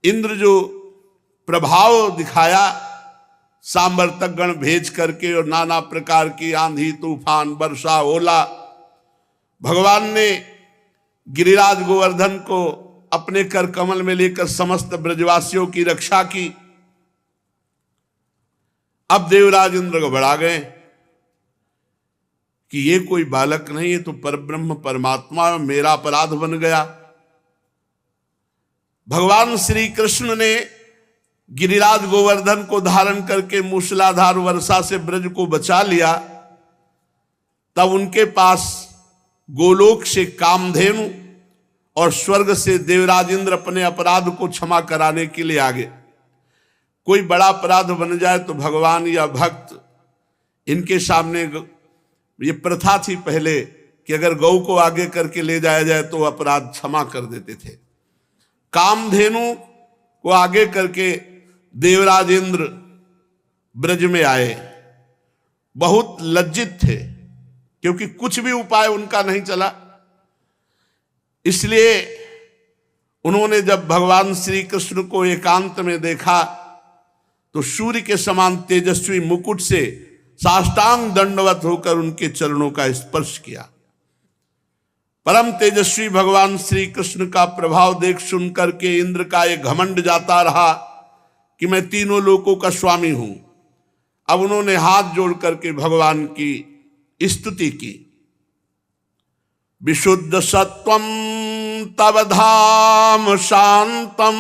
इंद्र जो प्रभाव दिखाया सामर्थक गण भेज करके और नाना प्रकार की आंधी तूफान वर्षा ओला, भगवान ने गिरिराज गोवर्धन को अपने कर कमल में लेकर समस्त ब्रजवासियों की रक्षा की। अब देवराज इंद्र घबरा गए कि ये कोई बालक नहीं, ये तो परब्रह्म परमात्मा, मेरा अपराध बन गया। भगवान श्री कृष्ण ने गिरिराज गोवर्धन को धारण करके मूसलाधार वर्षा से ब्रज को बचा लिया। तब उनके पास गोलोक से कामधेनु और स्वर्ग से देवराज इंद्र अपने अपराध को क्षमा कराने के लिए आ गए। कोई बड़ा अपराध बन जाए तो भगवान या भक्त इनके सामने, ये प्रथा थी पहले कि अगर गौ को आगे करके ले जाया जाए तो अपराध क्षमा कर देते थे। कामधेनु को आगे करके देवराज इंद्र ब्रज में आए, बहुत लज्जित थे क्योंकि कुछ भी उपाय उनका नहीं चला। इसलिए उन्होंने जब भगवान श्री कृष्ण को एकांत में देखा तो सूर्य के समान तेजस्वी मुकुट से साष्टांग दंडवत होकर उनके चरणों का स्पर्श किया। परम तेजस्वी भगवान श्री कृष्ण का प्रभाव देख सुनकर के इंद्र का एक घमंड जाता रहा कि मैं तीनों लोकों का स्वामी हूं। अब उन्होंने हाथ जोड़ करके भगवान की स्तुति की। विशुद्ध सत्वम तव धाम शांतम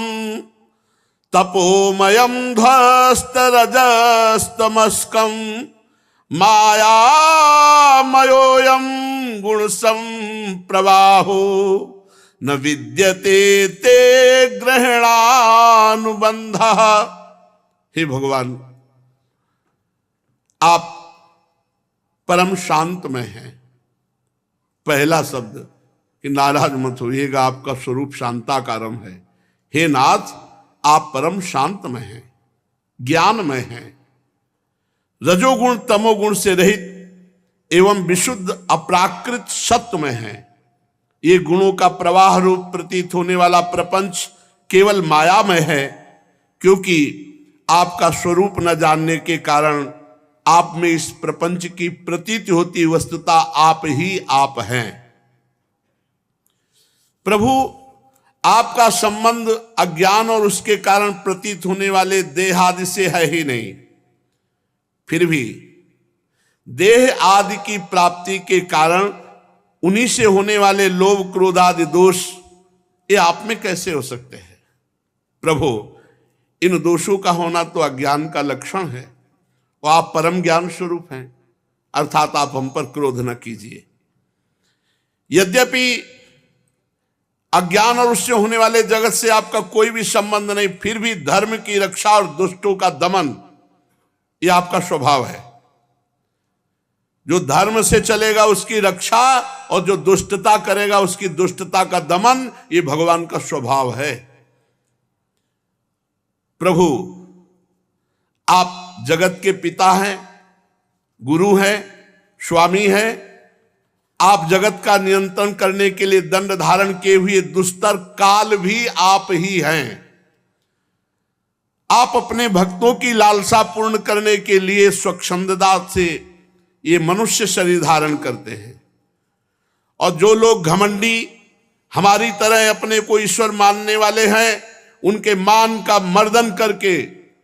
तपोमयम ध्वस्त रजस्तमस्कम मायामयोऽयं गुण संप्रवाहो न विद्यते ते ग्रहणानुबंधः। हे भगवान, आप परम शांत में हैं। पहला शब्द कि नाराज मत होइएगा, आपका स्वरूप शांताकारम है। हे नाथ, आप परम शांत में हैं, ज्ञान में हैं, रजोगुण तमोगुण से रहित एवं विशुद्ध अप्राकृत सत्व में हैं। ये गुणों का प्रवाह रूप प्रतीत होने वाला प्रपंच केवल माया में है, क्योंकि आपका स्वरूप न जानने के कारण आप में इस प्रपंच की प्रतीति होती, वस्तुता आप ही आप हैं। प्रभु, आपका संबंध अज्ञान और उसके कारण प्रतीत होने वाले देह आदि से है ही नहीं। फिर भी देह आदि की प्राप्ति के कारण उन्हीं से होने वाले लोभ क्रोध आदि दोष, ये आप में कैसे हो सकते हैं? प्रभु, इन दोषों का होना तो अज्ञान का लक्षण है और आप परम ज्ञान स्वरूप हैं, अर्थात आप हम पर क्रोध न कीजिए। यद्यपि अज्ञान और उससे होने वाले जगत से आपका कोई भी संबंध नहीं, फिर भी धर्म की रक्षा और दुष्टों का दमन यह आपका स्वभाव है। जो धर्म से चलेगा उसकी रक्षा और जो दुष्टता करेगा उसकी दुष्टता का दमन, ये भगवान का स्वभाव है। प्रभु, आप जगत के पिता हैं, गुरु हैं, स्वामी हैं। आप जगत का नियंत्रण करने के लिए दंड धारण किए हुए दुस्तर काल भी आप ही हैं। आप अपने भक्तों की लालसा पूर्ण करने के लिए स्वच्छंदता से ये मनुष्य शरीर धारण करते हैं। और जो लोग घमंडी हमारी तरह अपने को ईश्वर मानने वाले हैं, उनके मान का मर्दन करके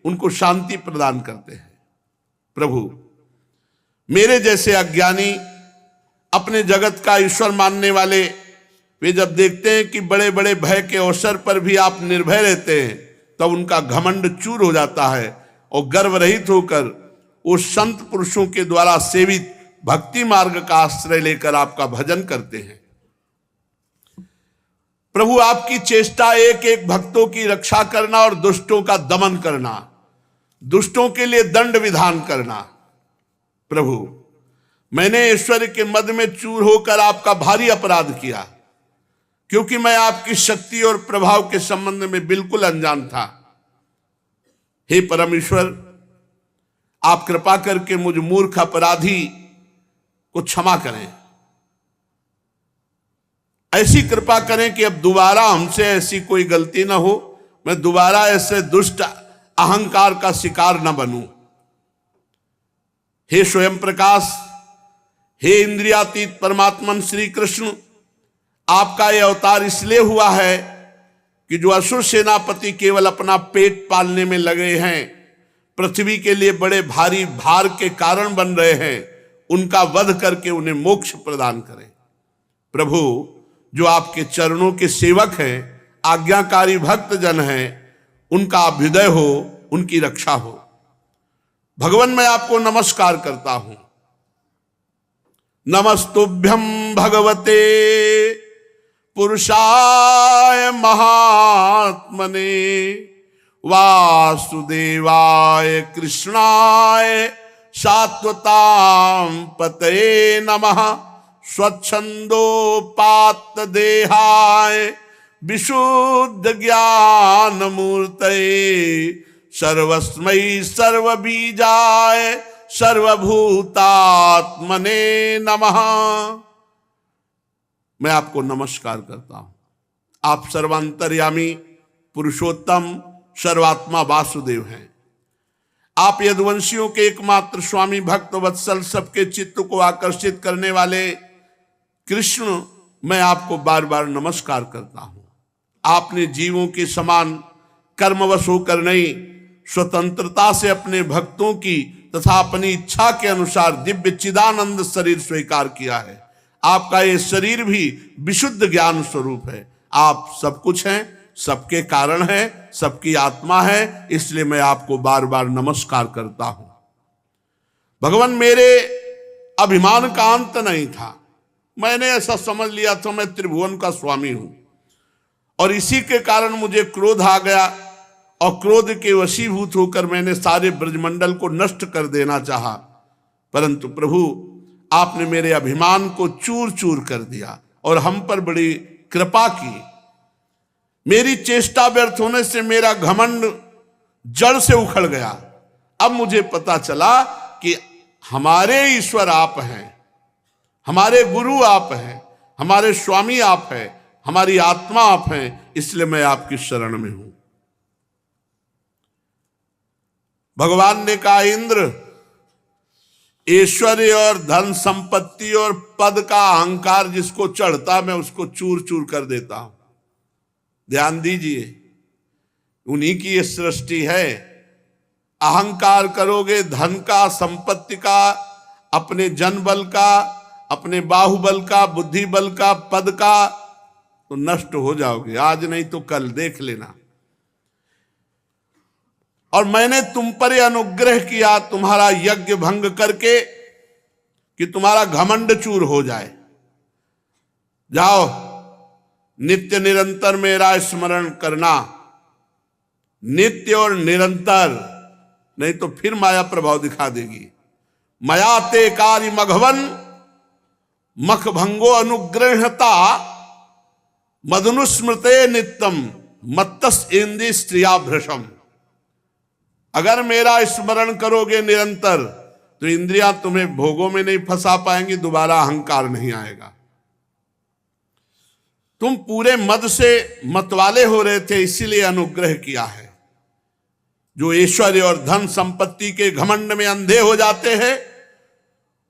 उनको शांति प्रदान करते हैं। प्रभु, मेरे जैसे अज्ञानी अपने जगत का ईश्वर मानने वाले, वे जब देखते हैं कि बड़े बड़े भय के अवसर पर भी आप निर्भय रहते हैं, तब उनका घमंड चूर हो जाता है और गर्व रहित होकर उस संत पुरुषों के द्वारा सेवित भक्ति मार्ग का आश्रय लेकर आपका भजन करते हैं। प्रभु, आपकी चेष्टा एक एक भक्तों की रक्षा करना और दुष्टों का दमन करना, दुष्टों के लिए दंड विधान करना। प्रभु, मैंने ऐश्वर्य के मद में चूर होकर आपका भारी अपराध किया, क्योंकि मैं आपकी शक्ति और प्रभाव के संबंध में बिल्कुल अनजान था। हे परमेश्वर, आप कृपा करके मुझ मूर्ख अपराधी को क्षमा करें। ऐसी कृपा करें कि अब दोबारा हमसे ऐसी कोई गलती ना हो। मैं दोबारा ऐसे दुष्ट अहंकार का शिकार न बनूं। हे स्वयं प्रकाश, हे इंद्रियातीत परमात्मन श्री कृष्ण, आपका यह अवतार इसलिए हुआ है कि जो असुर सेनापति केवल अपना पेट पालने में लगे हैं, पृथ्वी के लिए बड़े भारी भार के कारण बन रहे हैं, उनका वध करके उन्हें मोक्ष प्रदान करें। प्रभु, जो आपके चरणों के सेवक हैं, आज्ञाकारी भक्त जन हैं, उनका अभ्युदय हो, उनकी रक्षा हो। भगवान, मैं आपको नमस्कार करता हूं। नमस्तुभ्यं भगवते पुरुषाय महात्मने वासुदेवाय कृष्णाय शाश्वतां पतये नमः। स्वच्छंदोपात्त देहाय विशुद्ध ज्ञान मूर्तये सर्वस्मै सर्वबीजाय सर्वभूतात्मने नमः। मैं आपको नमस्कार करता हूं। आप सर्वांतर्यामी पुरुषोत्तम सर्वात्मा वासुदेव हैं। आप यदुवंशियों के एकमात्र स्वामी भक्त वत्सल, सबके चित्त को आकर्षित करने वाले कृष्ण, मैं आपको बार बार नमस्कार करता हूं। आपने जीवों के समान कर्मवश होकर नहीं, स्वतंत्रता से अपने भक्तों की तथा अपनी इच्छा के अनुसार दिव्य चिदानंद शरीर स्वीकार किया है। आपका ये शरीर भी विशुद्ध ज्ञान स्वरूप है। आप सब कुछ हैं, सबके कारण है, सबकी आत्मा है, इसलिए मैं आपको बार बार नमस्कार करता हूं। भगवान, मेरे अभिमान का अंत नहीं था। मैंने ऐसा समझ लिया था मैं त्रिभुवन का स्वामी हूं, और इसी के कारण मुझे क्रोध आ गया, और क्रोध के वशीभूत होकर मैंने सारे ब्रजमंडल को नष्ट कर देना चाहा। परंतु प्रभु, आपने मेरे अभिमान को चूर चूर कर दिया और हम पर बड़ी कृपा की। मेरी चेष्टा व्यर्थ होने से मेरा घमंड जड़ से उखड़ गया। अब मुझे पता चला कि हमारे ईश्वर आप हैं, हमारे गुरु आप हैं, हमारे स्वामी आप हैं, हमारी आत्मा आप हैं, इसलिए मैं आपकी शरण में हूं। भगवान ने कहा, इंद्र, ऐश्वर्य और धन संपत्ति और पद का अहंकार जिसको चढ़ता, मैं उसको चूर चूर कर देता हूं। ध्यान दीजिए, उन्हीं की ये सृष्टि है। अहंकार करोगे धन का, संपत्ति का, अपने जनबल का, अपने बाहुबल का, बुद्धि बल का, पद का, तो नष्ट हो जाओगे। आज नहीं तो कल देख लेना। और मैंने तुम पर यह अनुग्रह किया, तुम्हारा यज्ञ भंग करके, कि तुम्हारा घमंड चूर हो जाए। जाओ, नित्य निरंतर मेरा स्मरण करना, नित्य और निरंतर, नहीं तो फिर माया प्रभाव दिखा देगी। मया ते कार्य मघवन मख भंगो अनुग्रहता मदनुस्मृते नित्यम मत्तस इंद्रिय स्त्रिया भ्रशम। अगर मेरा स्मरण करोगे निरंतर, तो इंद्रियां तुम्हें भोगों में नहीं फंसा पाएंगी, दोबारा अहंकार नहीं आएगा। तुम पूरे मद से मतवाले हो रहे थे, इसीलिए अनुग्रह किया है। जो ऐश्वर्य और धन संपत्ति के घमंड में अंधे हो जाते हैं,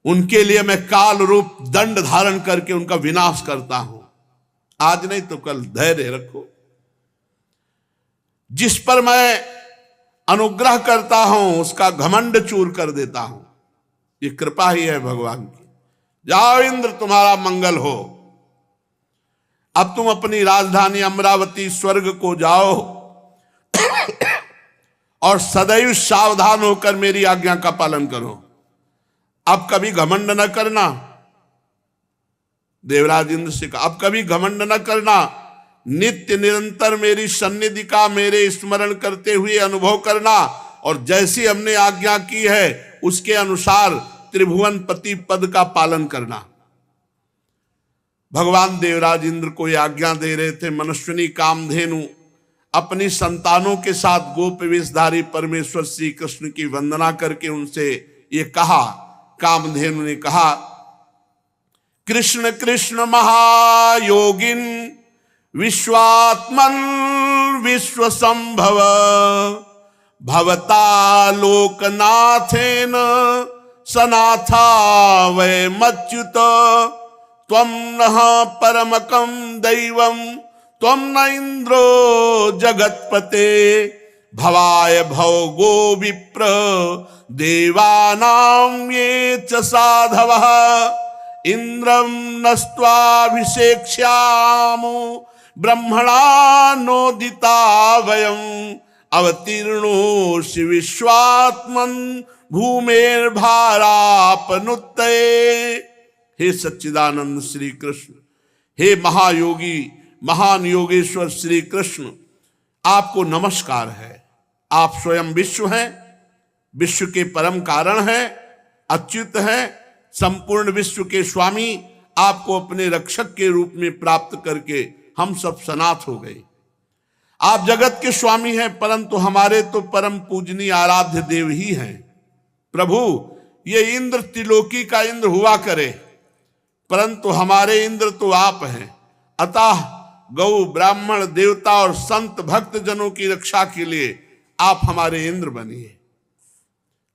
उनके लिए मैं काल रूप दंड धारण करके उनका विनाश करता हूं। आज नहीं तो कल धैर्य रखो। जिस पर मैं अनुग्रह करता हूं, उसका घमंड चूर कर देता हूं। ये कृपा ही है भगवान की। जाओ इंद्र, तुम्हारा मंगल हो। अब तुम अपनी राजधानी अमरावती स्वर्ग को जाओ और सदैव सावधान होकर मेरी आज्ञा का पालन करो। अब कभी घमंड न करना। देवराज इंद्र से कहा, अब कभी घमंड न करना। नित्य निरंतर मेरी सन्निधि का मेरे स्मरण करते हुए अनुभव करना, और जैसी हमने आज्ञा की है उसके अनुसार त्रिभुवन पति पद का पालन करना। भगवान देवराज इंद्र को यह आज्ञा दे रहे थे। मनस्विनी कामधेनु अपनी संतानों के साथ गोप वेशधारी परमेश्वर श्री कृष्ण की वंदना करके उनसे ये कहा। कामधेनु ने कहा, कृष्ण कृष्ण महायोगिन विश्वात्मन विश्व संभव भवता लोकनाथेन सनाथा वयमच्युत त्वं नः परमकं दैवं त्वं न इन्द्रो जगत्पते भवाय भवगो विप्र देवानां ये च साधवः इंद्रं नस्त्वाभिषेक्ष्यामो ब्रह्मणा नोदिता वयं अवतीर्णोऽसि विश्वात्मन् भूमेर्भारापनुत्तये। हे सच्चिदानंद श्री कृष्ण, हे महायोगी महान योगेश्वर श्री कृष्ण, आपको नमस्कार है। आप स्वयं विश्व हैं, विश्व के परम कारण हैं, अच्युत हैं, संपूर्ण विश्व के स्वामी। आपको अपने रक्षक के रूप में प्राप्त करके हम सब सनाथ हो गए। आप जगत के स्वामी हैं, परंतु हमारे तो परम पूजनीय आराध्य देव ही हैं। प्रभु, ये इंद्र त्रिलोकी का इंद्र हुआ करे, परंतु हमारे इंद्र तो आप हैं। अतः गौ ब्राह्मण देवता और संत भक्त जनों की रक्षा के लिए आप हमारे इंद्र बनिए।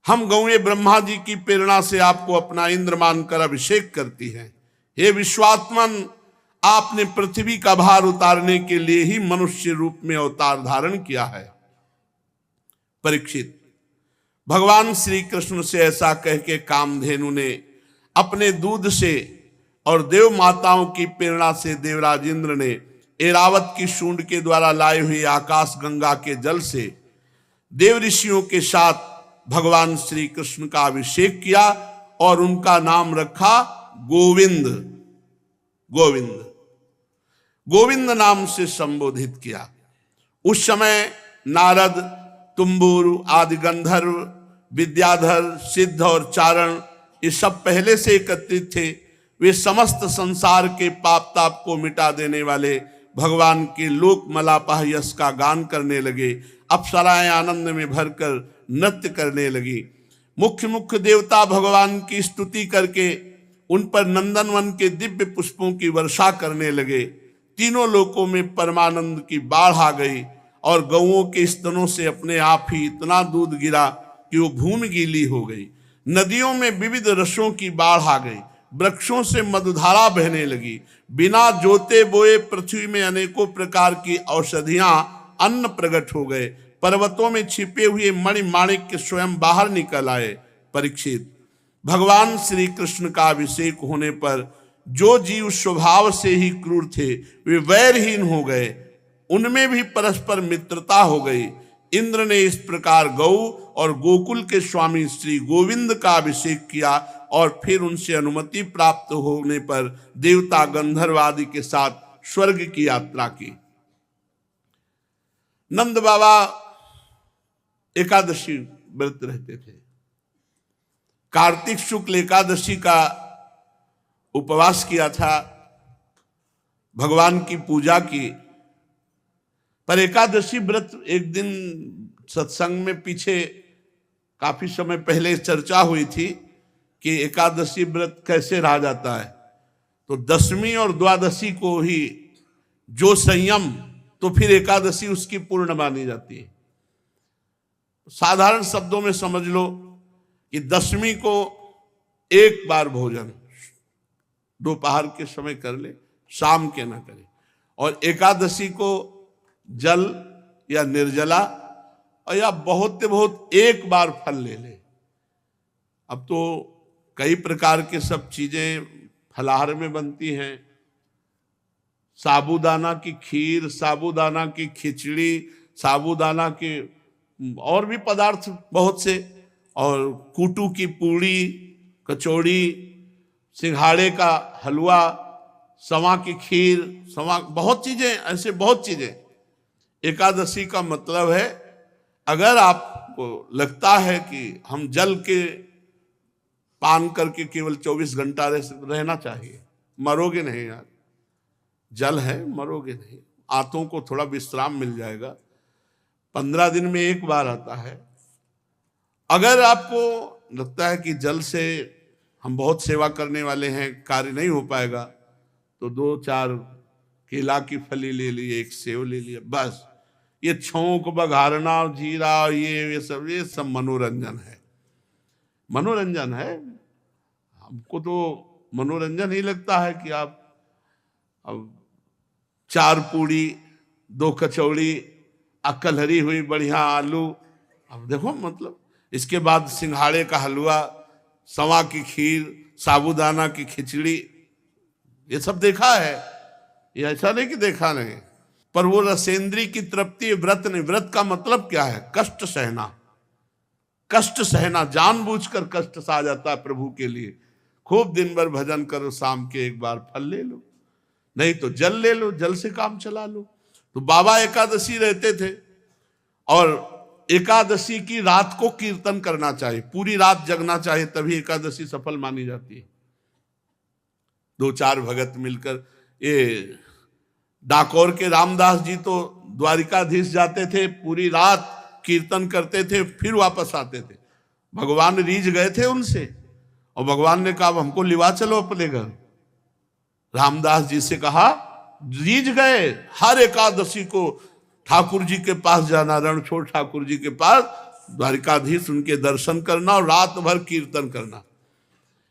हम गौएं ब्रह्मा जी की प्रेरणा से आपको अपना इंद्र मानकर अभिषेक करती हैं। हे विश्वात्मन, आपने पृथ्वी का भार उतारने के लिए ही मनुष्य रूप में अवतार धारण किया है। परीक्षित, भगवान श्री कृष्ण से ऐसा कह के कामधेनु ने अपने दूध से और देव माताओं की प्रेरणा से देवराज इंद्र ने ऐरावत की सूंड के द्वारा लाए हुए आकाश गंगा के जल से देव ऋषियों के साथ भगवान श्री कृष्ण का अभिषेक किया और उनका नाम रखा गोविंद। गोविंद गोविंद नाम से संबोधित किया। उस समय नारद, तुम्बुर आदि गंधर्व, विद्याधर, सिद्ध और चारण ये सब पहले से एकत्रित थे। वे समस्त संसार के पाप ताप को मिटा देने वाले भगवान के लोक मलापह यश का गान करने लगे। अप्सराएं आनंद में भरकर नृत्य करने लगी। मुख्य मुख्य देवता भगवान की स्तुति करके उन पर नंदनवन के दिव्य पुष्पों की वर्षा करने लगे। तीनों लोकों में परमानंद की बाढ़ आ गई और गौओं के स्तनों से अपने आप ही इतना दूध गिरा कि वो भूमि गीली हो गई। नदियों में विविध रसों की बाढ़ आ गई। वृक्षों से मधुधारा बहने लगी। बिना जोते बोए पृथ्वी में अनेकों प्रकार की औषधियां, अन्न प्रकट हो गए। पर्वतों में छिपे हुए मणि माणिक्य स्वयं बाहर निकल आए। परीक्षित, भगवान श्री कृष्ण का अभिषेक होने पर जो जीव स्वभाव से ही क्रूर थे वे वैरहीन हो गए, उनमें भी परस्पर मित्रता हो गई। इंद्र ने इस प्रकार गौ और गोकुल के स्वामी श्री गोविंद का अभिषेक किया और फिर उनसे अनुमति प्राप्त होने पर देवता गंधर्व आदि के साथ स्वर्ग की यात्रा की। नंद बाबा एकादशी व्रत रहते थे। कार्तिक शुक्ल एकादशी का उपवास किया था, भगवान की पूजा की। पर एकादशी व्रत एक दिन सत्संग में पीछे काफी समय पहले चर्चा हुई थी कि एकादशी व्रत कैसे रहा जाता है। तो दशमी और द्वादशी को ही जो संयम, तो फिर एकादशी उसकी पूर्ण मानी जाती है। साधारण शब्दों में समझ लो कि दशमी को एक बार भोजन दोपहर के समय कर ले, शाम के ना करे, और एकादशी को जल या निर्जला और या बहुत से बहुत एक बार फल ले ले। अब तो कई प्रकार के सब चीजें फलाहार में बनती हैं। साबूदाना की खीर, साबूदाना की खिचड़ी, साबूदाना के और भी पदार्थ बहुत से, और कूटू की पूड़ी, कचौड़ी, सिंघाड़े का हलवा, सवा की खीर, सवा, बहुत चीजें, ऐसे बहुत चीजें। एकादशी का मतलब है, अगर आपको लगता है कि हम जल के पान करके केवल 24 घंटा रहना चाहिए, मरोगे नहीं यार। जल है, मरोगे नहीं। आंतों को थोड़ा विश्राम मिल जाएगा। 15 दिन में एक बार आता है। अगर आपको लगता है कि जल से हम बहुत सेवा करने वाले हैं, कार्य नहीं हो पाएगा, तो 2-4 केला की फली ले लिए, एक सेव ले लिया, बस। ये छौंक बघारना जीरा ये सब मनोरंजन है, मनोरंजन है। हमको तो मनोरंजन ही लगता है कि आप अब 4 पूड़ी 2 कचौड़ी अकलहरी हुई बढ़िया आलू, अब देखो मतलब इसके बाद सिंघाड़े का हलवा, सवा की खीर, साबूदाना की खिचड़ी, ये सब देखा है, ये ऐसा नहीं कि देखा नहीं। पर वो रसेंद्री की तृप्ति व्रत नहीं। व्रत का मतलब क्या है? कष्ट सहना, कष्ट सहना, जानबूझकर कष्ट सहा जाता है प्रभु के लिए। खूब दिन भर भजन करो, शाम के एक बार फल ले लो, नहीं तो जल ले लो, जल से काम चला लो। तो बाबा एकादशी रहते थे और एकादशी की रात को कीर्तन करना चाहिए, पूरी रात जगना चाहिए, तभी एकादशी सफल मानी जाती है। 2-4 भगत मिलकर, ये डाकोर के रामदास जी तो द्वारिकाधीश जाते थे, पूरी रात कीर्तन करते थे, फिर वापस आते थे। भगवान रीझ गए थे उनसे और भगवान ने कहा हमको लिवा चलो अपने घर। रामदास जी से कहा, रीझ गए, हर एकादशी को ठाकुर जी के पास जाना, रणछोड़ ठाकुर जी के पास, द्वारिकाधीश उनके दर्शन करना और रात भर कीर्तन करना।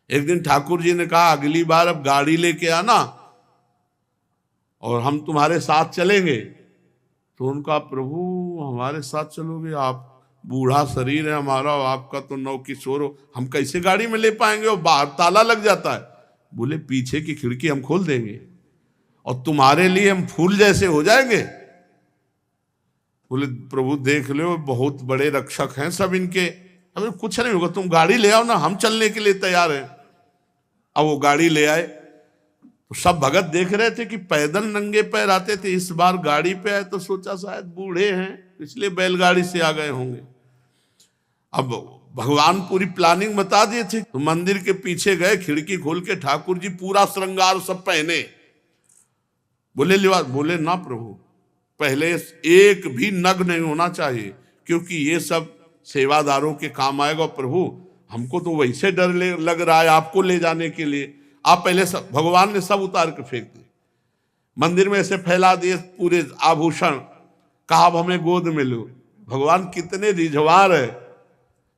एक दिन ठाकुर जी ने कहा अगली बार अब गाड़ी लेके आना और हम तुम्हारे साथ चलेंगे। तो उनका, प्रभु हमारे साथ चलोगे? आप बूढ़ा शरीर है हमारा, आपका तो नौ किशोर हो, हम कैसे गाड़ी में ले पाएंगे और बाहर ताला लग जाता है। बोले पीछे की खिड़की हम खोल देंगे और तुम्हारे लिए हम फूल जैसे हो जाएंगे। बोले प्रभु देख लो बहुत बड़े रक्षक हैं सब इनके, हमें कुछ नहीं होगा, तुम गाड़ी ले आओ ना, हम चलने के लिए तैयार हैं। अब वो गाड़ी ले आए तो सब भगत देख रहे थे कि पैदल नंगे पैर आते थे, इस बार गाड़ी पे आए तो सोचा शायद बूढ़े हैं इसलिए बैलगाड़ी से आ गए होंगे। अब भगवान पूरी प्लानिंग बता दिए थे, तो मंदिर के पीछे गए, खिड़की खोल के ठाकुर जी पूरा श्रृंगार सब पहने। बोले लिवा, बोले ना प्रभु, पहले एक भी नग नहीं होना चाहिए, क्योंकि ये सब सेवादारों के काम आएगा। प्रभु हमको तो वैसे डर लग रहा है आपको ले जाने के लिए, आप पहले सब, भगवान ने सब उतार के फेंक दिए, मंदिर में ऐसे फैला दिए पूरे आभूषण, कहा अब हमें गोद में लो। भगवान कितने रिझवार है,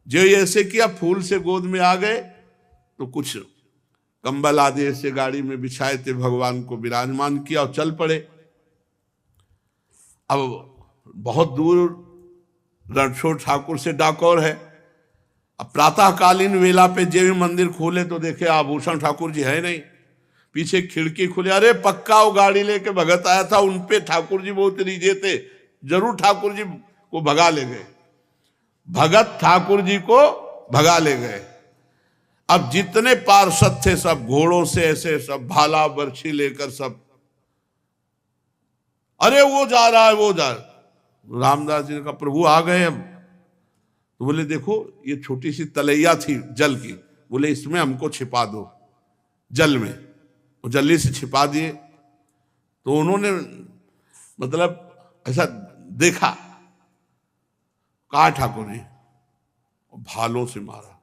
जो ऐसे किया फूल से गोद में आ गए, तो कुछ कंबल आदि ऐसे गाड़ी में बिछाए थे, भगवान को विराजमान किया और चल पड़े। अब बहुत दूर रणछोड़ ठाकुर से डाकोर है। अब प्रातःकालीन वेला पे जब मंदिर खोले तो देखे आभूषण ठाकुर जी है नहीं, पीछे खिड़की खुले, अरे पक्का वो गाड़ी लेके भगत आया था, उनपे ठाकुर जी बहुत रीझे थे, जरूर ठाकुर जी को भगा ले गए। भगत ठाकुर जी को भगा ले गए। अब जितने पार्षद थे सब घोड़ों से ऐसे सब भाला बर्छी लेकर सब, अरे वो जा रहा है वो जा रहा है। रामदास जी ने कहा प्रभु आ गए हम। तो बोले देखो ये छोटी सी तलैया थी जल की, बोले इसमें हमको छिपा दो जल में, वो जल्दी से छिपा दिए। तो उन्होंने मतलब ऐसा देखा, कहा ठाकुर जी, भालों से मारा,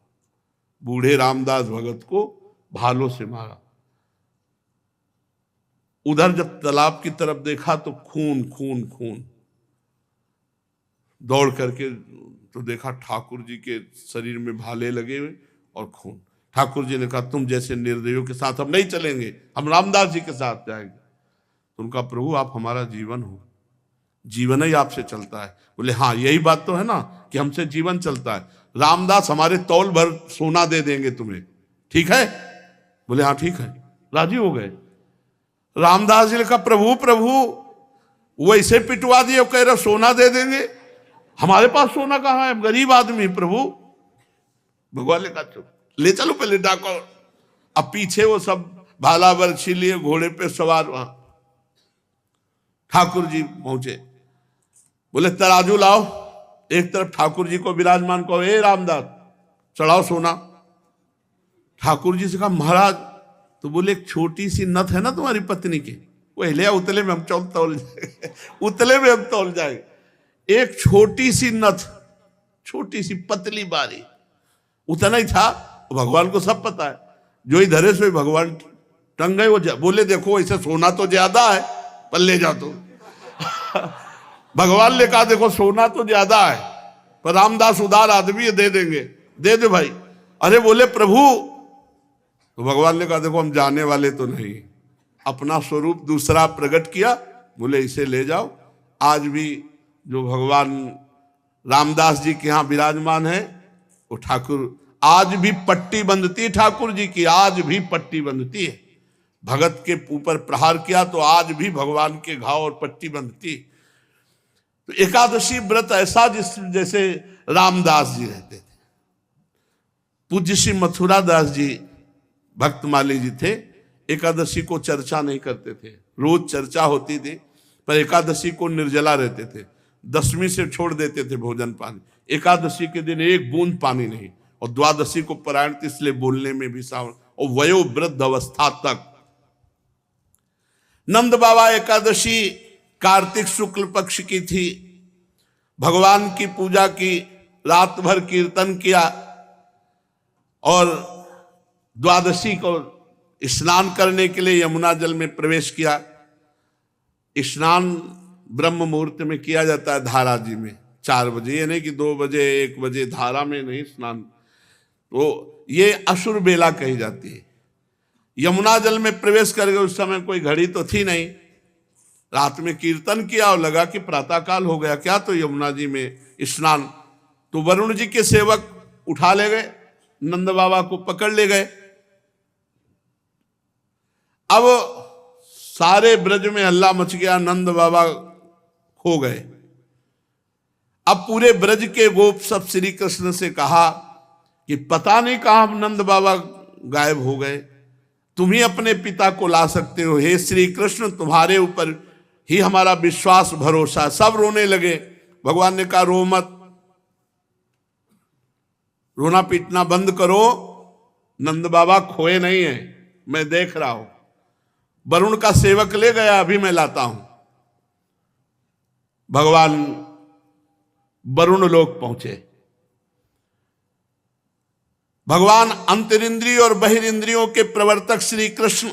बूढ़े रामदास भगत को भालों से मारा। उधर जब तालाब की तरफ देखा तो खून खून खून, दौड़ करके तो देखा ठाकुर जी के शरीर में भाले लगे हुए और खून। ठाकुर जी ने कहा तुम जैसे निर्दयों के साथ हम नहीं चलेंगे, हम रामदास जी के साथ जाएंगे। तो उनका प्रभु आप हमारा जीवन हो, जीवन ही आपसे चलता है। बोले हाँ यही बात तो है ना कि हमसे जीवन चलता है, रामदास हमारे तौल भर सोना दे देंगे तुम्हें, ठीक है? बोले हाँ ठीक है, राजी हो गए। रामदास जी ने कहा प्रभु प्रभु वैसे पिटवा दिए, कह रहे सोना दे देंगे, हमारे पास सोना कहाँ है, गरीब आदमी प्रभु। भगवान ने कहा चुप, ले चलो पहले डाको। अब पीछे वो सब भाला बर्छी लिए घोड़े पे सवार, वहां ठाकुर जी पहुंचे। बोले तराजू लाओ, एक तरफ ठाकुर जी को विराजमान कहो, ए रामदास चढ़ाओ सोना। ठाकुर जी से कहा महाराज, तो बोले एक छोटी सी नथ है ना तुम्हारी पत्नी की, वो हिले उतले में हम तौल जाएंगे, उतले में हम तौल जाएंगे। एक छोटी सी नथ, छोटी सी पतली बारी, उतना ही था। भगवान को सब पता है, जो इधर है सो भगवान टंग गए। वो बोले देखो ऐसे सोना तो ज्यादा है पर ले जाओ तो। भगवान ने कहा देखो सोना तो ज्यादा है पर रामदास उदार आदमी है, दे देंगे, दे दे भाई। अरे बोले प्रभु, तो भगवान ने कहा देखो हम जाने वाले तो नहीं, अपना स्वरूप दूसरा प्रकट किया, बोले इसे ले जाओ। आज भी जो भगवान रामदास जी के यहाँ विराजमान है वो ठाकुर, आज भी पट्टी बंधती ठाकुर जी की, आज भी पट्टी बंधती है। भगत के ऊपर प्रहार किया तो आज भी भगवान के घाव और पट्टी बंधती। तो एकादशी व्रत ऐसा जैसे रामदास जी रहते थे। पूज्य श्री मथुरा दास जी भक्तमाली जी थे, एकादशी को चर्चा नहीं करते थे, रोज चर्चा होती थी पर एकादशी को निर्जला रहते थे, दशमी से छोड़ देते थे भोजन पानी, एकादशी के दिन एक बूंद पानी नहीं, और द्वादशी को पारायण इसलिए बोलने में भी सावधान, और वयोवृद्ध अवस्था तक। नंद बाबा एकादशी कार्तिक शुक्ल पक्ष की थी, भगवान की पूजा की, रात भर कीर्तन किया और द्वादशी को स्नान करने के लिए यमुना जल में प्रवेश किया। स्नान ब्रह्म मुहूर्त में किया जाता है धारा जी में 4 बजे, ये नहीं कि 2 बजे 1 बजे, धारा में नहीं स्नान, तो ये असुर बेला कही जाती है। यमुना जल में प्रवेश करके उस समय कोई घड़ी तो थी नहीं, रात में कीर्तन किया और लगा कि प्रातःकाल हो गया क्या, तो यमुना जी में स्नान, तो वरुण जी के सेवक उठा ले गए, नंद बाबा को पकड़ ले गए। अब सारे ब्रज में हल्ला मच गया, नंद बाबा खो गए। अब पूरे ब्रज के गोप सब श्री कृष्ण से कहा कि पता नहीं कहां नंद बाबा गायब हो गए, तुम ही अपने पिता को ला सकते हो, हे श्री कृष्ण तुम्हारे ऊपर ही हमारा विश्वास भरोसा। सब रोने लगे। भगवान ने कहा रो मत, रोना पीटना बंद करो, नंद बाबा खोए नहीं है, मैं देख रहा हूं। वरुण का सेवक ले गया, अभी मैं लाता हूं। भगवान वरुण लोक पहुंचे। भगवान अंतरिंद्रिय और बहिरिंद्रियों के प्रवर्तक श्री कृष्ण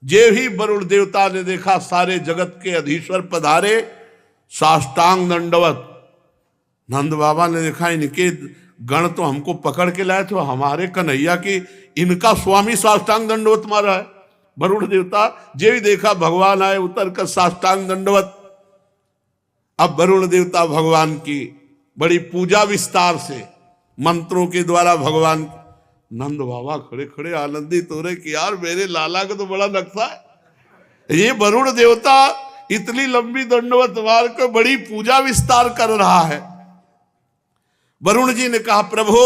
जे ही वरुण देवता ने देखा, सारे जगत के अधीश्वर पधारे, साष्टांग दंडवत। नंद बाबा ने देखा इनके गण तो हमको पकड़ के लाए थे, हमारे कन्हैया की इनका स्वामी साष्टांग दंडवत मारा है। वरुण देवता जे भी देखा भगवान आए, उतर कर साष्टांग दंडवत। अब वरुण देवता भगवान की बड़ी पूजा विस्तार से मंत्रों के द्वारा भगवान, नंद बाबा खड़े खड़े आनंदित हो रहे कि यार मेरे लाला का तो बड़ा नक्शा है, ये वरुण देवता इतनी लंबी दंडवत मार कर बड़ी पूजा विस्तार कर रहा है। वरुण जी ने कहा प्रभु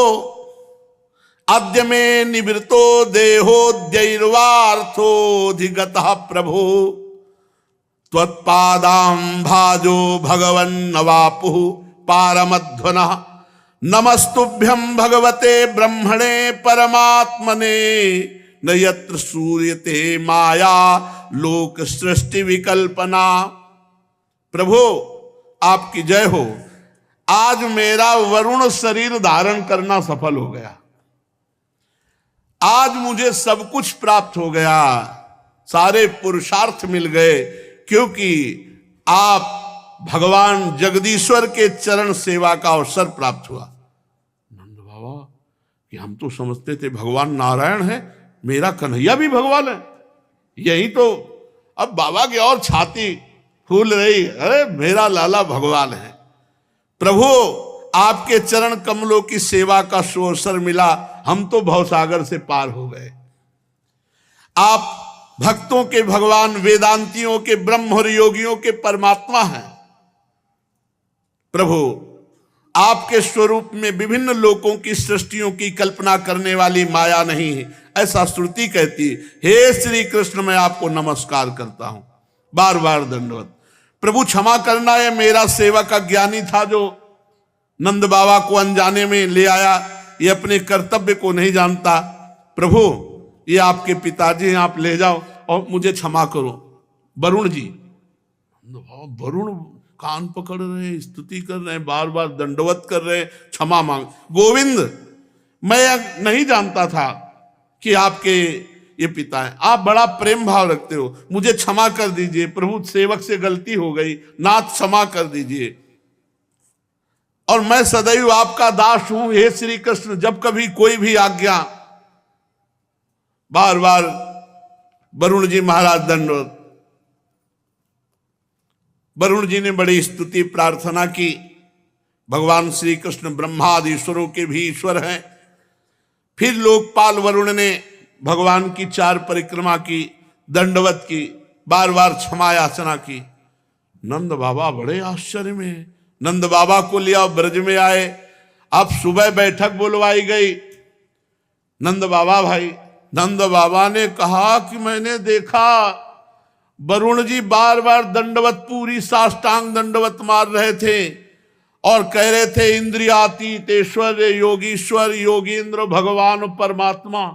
अद्य में निवृतो देहोद्यैर्वार्थोधिगतः प्रभु त्वत्पादां भाजो भगवन् नवापुः पारमध्वनः नमस्तुभ्यं भगवते ब्रह्मणे परमात्मने न यत्र सूर्यते माया लोक सृष्टि विकल्पना। प्रभु आपकी जय हो, आज मेरा वरुण शरीर धारण करना सफल हो गया, आज मुझे सब कुछ प्राप्त हो गया, सारे पुरुषार्थ मिल गए, क्योंकि आप भगवान जगदीश्वर के चरण सेवा का अवसर प्राप्त हुआ। नंद बाबा कि हम तो समझते थे भगवान नारायण है, मेरा कन्हैया भी भगवान है, यही तो। अब बाबा की और छाती फूल रही, अरे मेरा लाला भगवान है। प्रभु आपके चरण कमलों की सेवा का अवसर मिला, हम तो भवसागर से पार हो गए। आप भक्तों के भगवान, वेदांतियों के ब्रह्म और योगियों के परमात्मा हैं। प्रभु आपके स्वरूप में विभिन्न लोकों की सृष्टियों की कल्पना करने वाली माया नहीं है, ऐसा श्रुति कहती। हे श्री कृष्ण मैं आपको नमस्कार करता हूं, बार बार दंडवत। प्रभु क्षमा करना, है मेरा सेवक अज्ञानी था जो नंद बाबा को अनजाने में ले आया, ये अपने कर्तव्य को नहीं जानता। प्रभु ये आपके पिताजी हैं, आप ले जाओ और मुझे क्षमा करो। वरुण जी, वरुण कान पकड़ रहे हैं, स्तुति कर रहे हैं, बार बार दंडवत कर रहे हैं, क्षमा मांग। गोविंद मैं नहीं जानता था कि आपके ये पिता है। आप बड़ा प्रेम भाव रखते हो, मुझे क्षमा कर दीजिए प्रभु, सेवक से गलती हो गई, नाथ क्षमा कर दीजिए, और मैं सदैव आपका दास हूं हे श्री कृष्ण। जब कभी कोई भी आज्ञा, बार बार वरुण जी महाराज दंडवत। वरुण जी ने बड़ी स्तुति प्रार्थना की। भगवान श्री कृष्ण ब्रह्मादि ईश्वरों के भी ईश्वर हैं। फिर लोकपाल वरुण ने भगवान की 4 परिक्रमा की, दंडवत की, बार बार क्षमा याचना की। नंद बाबा बड़े आश्चर्य में, नंद बाबा को लिया ब्रज में आए। अब सुबह बैठक बुलवाई गई। नंद बाबा भाई, नंद बाबा ने कहा कि मैंने देखा वरुण जी बार बार दंडवत, पूरी साष्टांग दंडवत मार रहे थे और कह रहे थे इंद्रियातीत ऐश्वर्य योगीश्वर योगींद्र भगवान परमात्मा,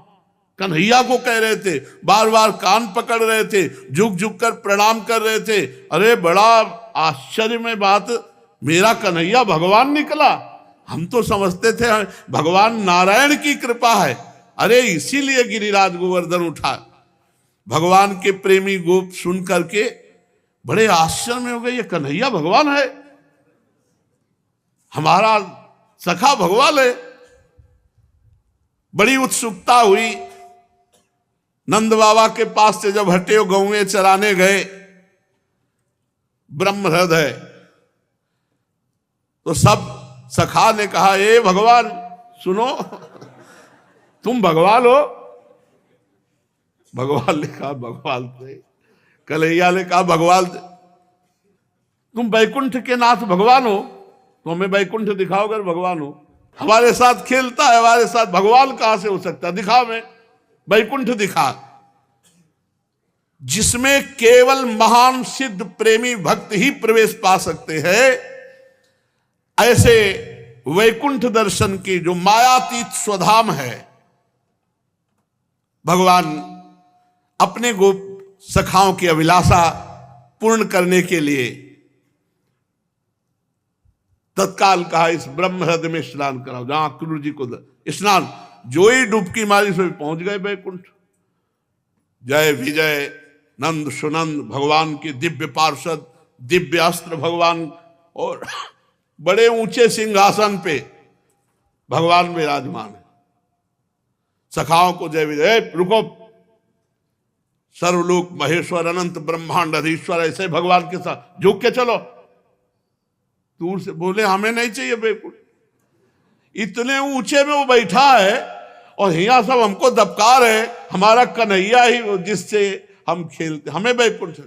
कन्हैया को कह रहे थे, बार बार कान पकड़ रहे थे, झुक झुक कर प्रणाम कर रहे थे। अरे बड़ा आश्चर्य में बात, मेरा कन्हैया भगवान निकला। हम तो समझते थे भगवान नारायण की कृपा है। अरे इसीलिए गिरिराज गोवर्धन उठा। भगवान के प्रेमी गोप सुन करके बड़े आश्चर्य में हो गए, ये कन्हैया भगवान है, हमारा सखा भगवान है। बड़ी उत्सुकता हुई। नंद बाबा के पास से जब हटे गौएं चराने गए ब्रह्म हृदय, तो सब सखा ने कहा, ए भगवान सुनो, तुम भगवान हो। भगवान ने कहा भगवान थे। कन्हैया ने कहा भगवान थे। तुम बैकुंठ के नाथ भगवान हो, तो हमें बैकुंठ दिखाओ अगर भगवान हो। हमारे साथ खेलता है, हमारे साथ भगवान कहां से हो सकता है, दिखा हमें बैकुंठ दिखा, जिसमें केवल महान सिद्ध प्रेमी भक्त ही प्रवेश पा सकते हैं। ऐसे वैकुंठ दर्शन की जो मायातीत स्वधाम है, भगवान अपने गोप सखाओं की अभिलाषा पूर्ण करने के लिए तत्काल कहा इस ब्रह्म हृदय में स्नान कराओ, जहां क्रूर जी को स्नान, जो ही डुबकी मारी सो पहुंच गए बैकुंठ। जय विजय नंद सुनंद भगवान के दिव्य पार्षद, दिव्य अस्त्र भगवान, और बड़े ऊंचे सिंहासन पे भगवान विराजमान है। सखाओं को जय विजय, रुको, सर्वलोक महेश्वर अनंत ब्रह्मांड अधीश्वर, ऐसे भगवान के साथ झुक के चलो। दूर से बोले हमें नहीं चाहिए बैकुंठ, इतने ऊंचे में वो बैठा है और यहाँ सब हमको दबका रहे, हमारा कन्हैया ही जिससे हम खेलते, हमें बैकुंठ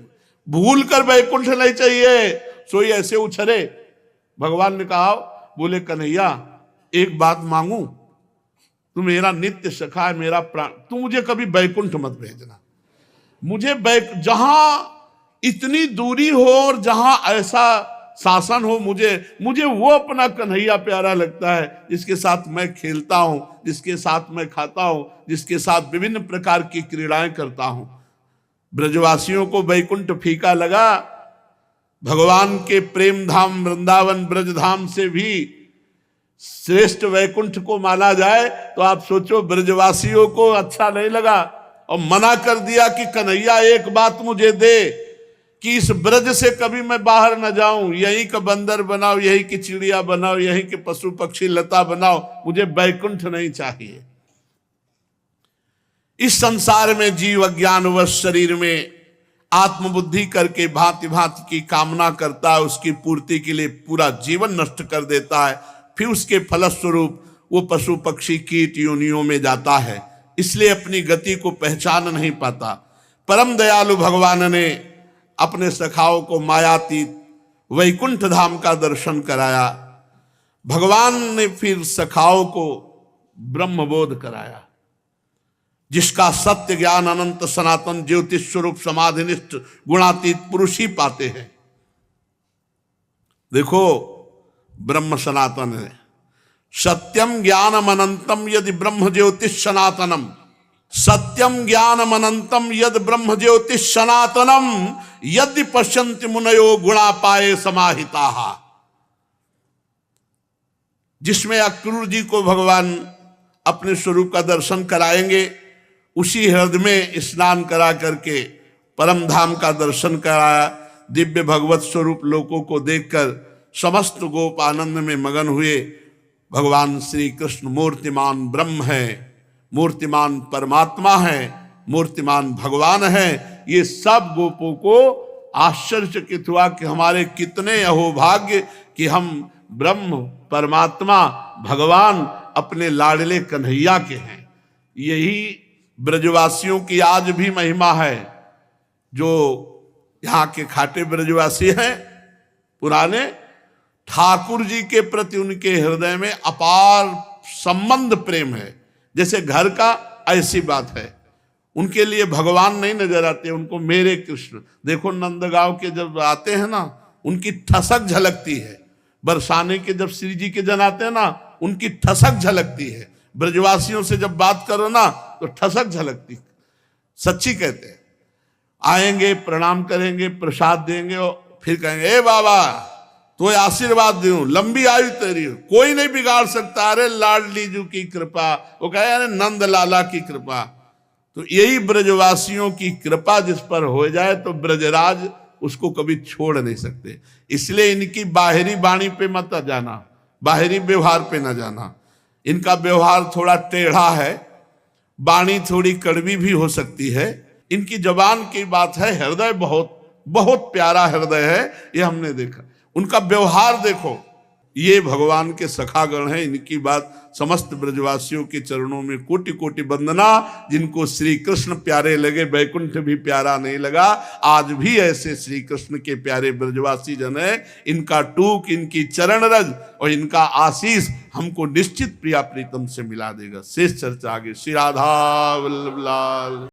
भूल कर बैकुंठ नहीं चाहिए। सोई ऐसे उछरे। भगवान ने कहा, बोले कन्हैया एक बात मांगू, तू मेरा नित्य सखा है, मेरा प्राण, तू मुझे कभी बैकुंठ मत भेजना। मुझे जहां इतनी दूरी हो और जहां ऐसा शासन हो, मुझे वो अपना कन्हैया प्यारा लगता है, जिसके साथ मैं खेलता हूं, जिसके साथ मैं खाता हूं, जिसके साथ विभिन्न प्रकार की क्रीड़ाएं करता हूं। ब्रजवासियों को बैकुंठ फीका लगा। भगवान के प्रेम धाम वृंदावन ब्रजधाम से भी श्रेष्ठ वैकुंठ को माना जाए तो आप सोचो ब्रजवासियों को अच्छा नहीं लगा और मना कर दिया कि कन्हैया एक बात मुझे दे कि इस ब्रज से कभी मैं बाहर न जाऊं, यहीं का बंदर बनाओ, यहीं की चिड़िया बनाओ, यहीं के पशु पक्षी लता बनाओ, मुझे बैकुंठ नहीं चाहिए। इस संसार में जीव अज्ञानवश शरीर में आत्मबुद्धि करके भांति भांति की कामना करता है, उसकी पूर्ति के लिए पूरा जीवन नष्ट कर देता है, फिर उसके फलस्वरूप वो पशु पक्षी कीट योनियों में जाता है, इसलिए अपनी गति को पहचान नहीं पाता। परम दयालु भगवान ने अपने सखाओं को मायातीत वैकुंठ धाम का दर्शन कराया। भगवान ने फिर सखाओं को ब्रह्मबोध कराया, जिसका सत्य ज्ञान अनंत सनातन ज्योतिष स्वरूप समाधिनिष्ठ गुणातीत पुरुष ही पाते हैं। देखो ब्रह्म सनातन है। सत्यम ज्ञानम अनंतम यदि ब्रह्म ज्योतिष सनातनम, सत्यम ज्ञानम अनंतम यद ब्रह्म ज्योतिष सनातनम यदि पश्यन्ति मुनयो गुणा पाए समाहिता। जिसमें अक्रूर जी को भगवान अपने स्वरूप का दर्शन कराएंगे, उसी हृदय में स्नान करा करके परम धाम का दर्शन कराया। दिव्य भगवत स्वरूप लोगों को देखकर समस्त गोप आनंद में मगन हुए। भगवान श्री कृष्ण मूर्तिमान ब्रह्म है, मूर्तिमान परमात्मा है, मूर्तिमान भगवान है। ये सब गोपों को आश्चर्यचकित हुआ कि हमारे कितने अहोभाग्य कि हम ब्रह्म परमात्मा भगवान अपने लाडले कन्हैया के हैं। यही ब्रजवासियों की आज भी महिमा है। जो यहाँ के खाटे ब्रजवासी हैं पुराने, ठाकुर जी के प्रति उनके हृदय में अपार संबंध प्रेम है, जैसे घर का, ऐसी बात है। उनके लिए भगवान नहीं नजर आते, उनको मेरे कृष्ण। देखो नंदगांव के जब आते हैं ना, उनकी ठसक झलकती है। बरसाने के जब श्री जी के जन आते हैं ना, उनकी ठसक झलकती है। ब्रजवासियों से जब बात करो ना तो ठसक झलकती, सच्ची कहते हैं। आएंगे, प्रणाम करेंगे, प्रसाद देंगे और फिर कहेंगे ए बाबा तो आशीर्वाद दूं, लंबी आयु तेरी, कोई नहीं बिगाड़ सकता। अरे लाडली जी की कृपा, वो कहे अरे नंद लाला की कृपा। तो यही ब्रजवासियों की कृपा जिस पर हो जाए तो ब्रजराज उसको कभी छोड़ नहीं सकते। इसलिए इनकी बाहरी वाणी पे मत जाना, बाहरी व्यवहार पे न जाना। इनका व्यवहार थोड़ा टेढ़ा है, वाणी थोड़ी कड़वी भी हो सकती है। इनकी जबान की बात है, हृदय बहुत बहुत प्यारा हृदय है, ये हमने देखा। उनका व्यवहार देखो, ये भगवान के सखागण हैं। इनकी बात समस्त ब्रजवासियों के चरणों में कोटि कोटि वंदना। जिनको श्री कृष्ण प्यारे लगे, वैकुंठ भी प्यारा नहीं लगा। आज भी ऐसे श्री कृष्ण के प्यारे ब्रजवासी जन है। इनका टूक, इनकी चरण रज और इनका आशीष हमको निश्चित प्रिया प्रीतम से मिला देगा। शेष चर्चा आगे। श्री राधा वल्लभ लाल।